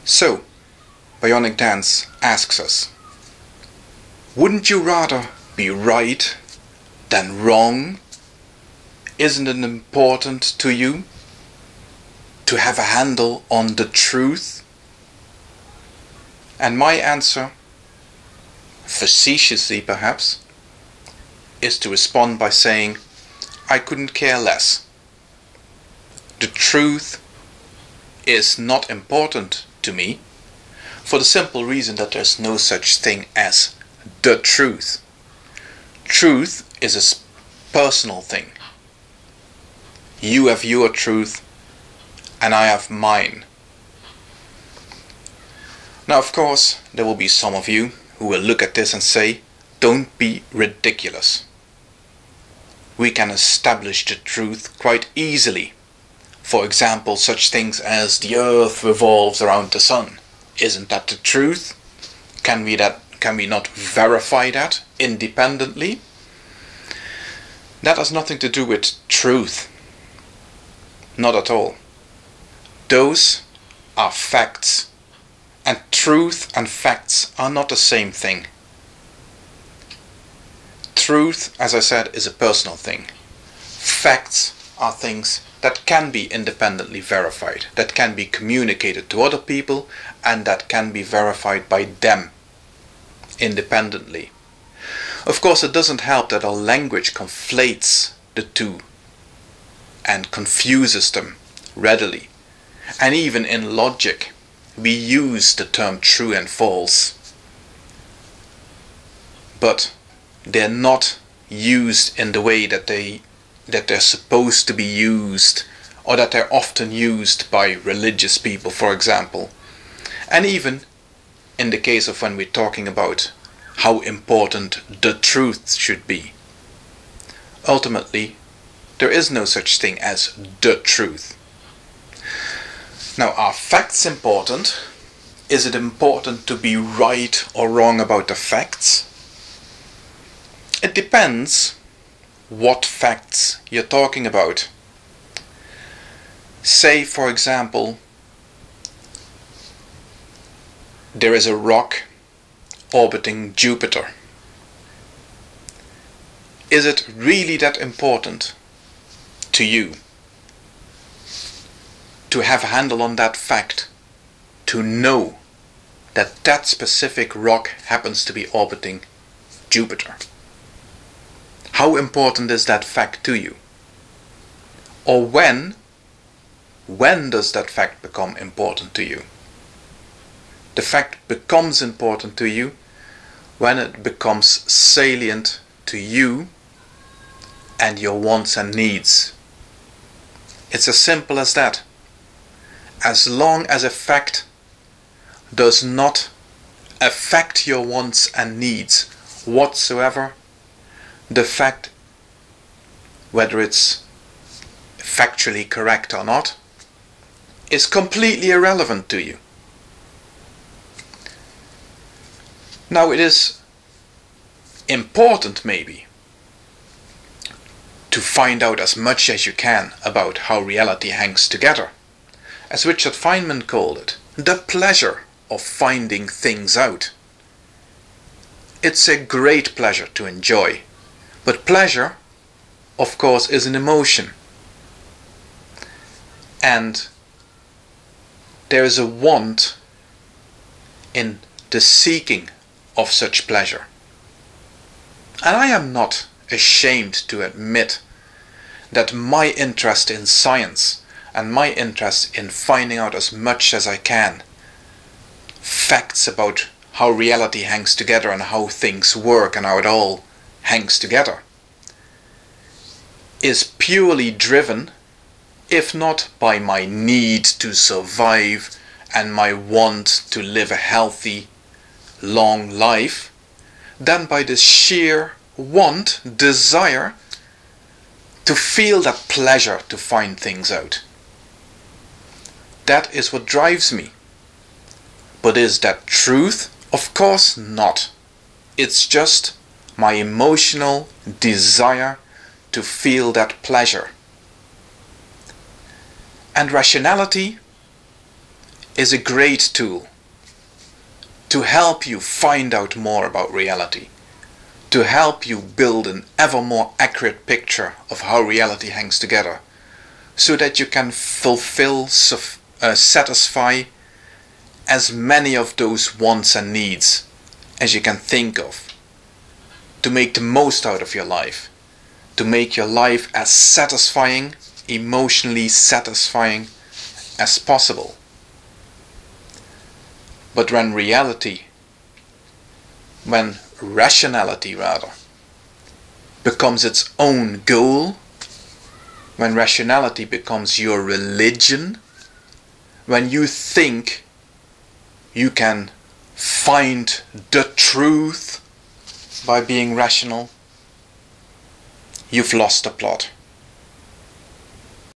So, Bionic Dance asks us, wouldn't you rather be right than wrong? Isn't it important to you to have a handle on the truth? And my answer, facetiously perhaps, is to respond by saying, I couldn't care less. The truth is not important to me for the simple reason that there's no such thing as the truth. Truth is a personal thing. You have your truth and I have mine. Now, of course, there will be some of you who will look at this and say, don't be ridiculous. We can establish the truth quite easily. For example, such things as the earth revolves around the sun. Isn't that the truth? Can we not verify that independently? That has nothing to do with truth. Not at all. Those are facts. And truth and facts are not the same thing. Truth, as I said, is a personal thing. Facts are things that can be independently verified, that can be communicated to other people, and that can be verified by them independently. Of course, it doesn't help that our language conflates the two and confuses them readily. And even in logic, we use the term true and false, but they're not used in the way that they're supposed to be used, or that they're often used by religious people, for example. And even in the case of when we're talking about how important the truth should be. Ultimately, there is no such thing as the truth. Now, are facts important? Is it important to be right or wrong about the facts? It depends what facts you're talking about. Say, for example, there is a rock orbiting Jupiter. Is it really that important to you to have a handle on that fact, to know that that specific rock happens to be orbiting Jupiter? How important is that fact to you? Or when does that fact become important to you? The fact becomes important to you when it becomes salient to you and your wants and needs. It's as simple as that. As long as a fact does not affect your wants and needs whatsoever, the fact, whether it's factually correct or not, is completely irrelevant to you. Now, it is important maybe to find out as much as you can about how reality hangs together. As Richard Feynman called it, the pleasure of finding things out. It's a great pleasure to enjoy, but pleasure, of course, is an emotion. And there is a want in the seeking of such pleasure. And I am not ashamed to admit that my interest in science and my interest in finding out as much as I can facts about how reality hangs together and how things work and how it all hangs together is purely driven, if not by my need to survive and my want to live a healthy, long life, then by the sheer want, desire to feel that pleasure to find things out. That is what drives me. But is that truth? Of course not. It's just my emotional desire to feel that pleasure. And rationality is a great tool to help you find out more about reality, to help you build an ever more accurate picture of how reality hangs together, so that you can satisfy as many of those wants and needs as you can think of, to make the most out of your life, to make your life as satisfying, emotionally satisfying as possible. But when rationality becomes its own goal, when rationality becomes your religion, when you think you can find the truth by being rational, you've lost the plot.